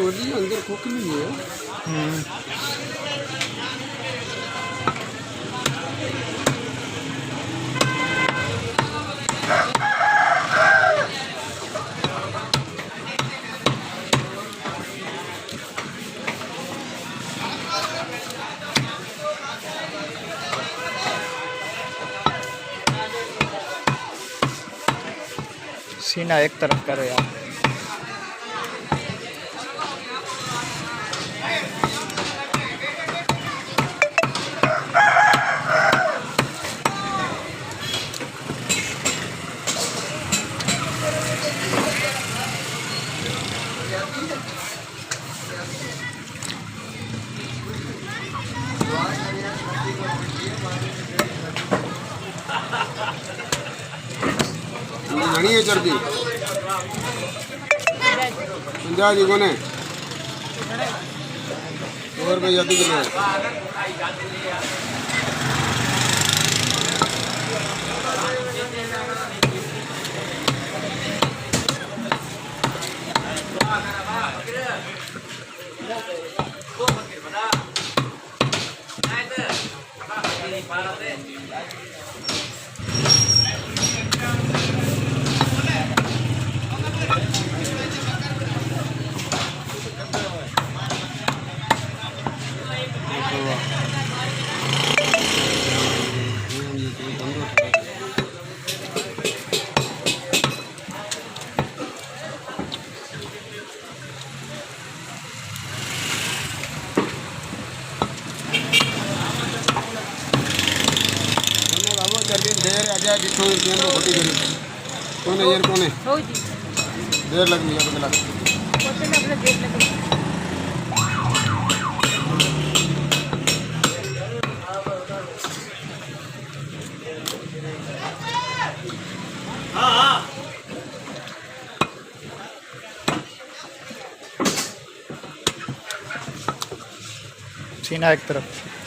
वधी अंदर खोखली है। सीना एक तरफ करो यार। घनी है चर्बी 50 जी कोने और भाई जाती के लिए देर आजा जितो रुपये में खोटी करी कौन है यार कौन है हो जी देर लग गई अब लग कोते में अपने देर लगे हां सीना एक तरफ।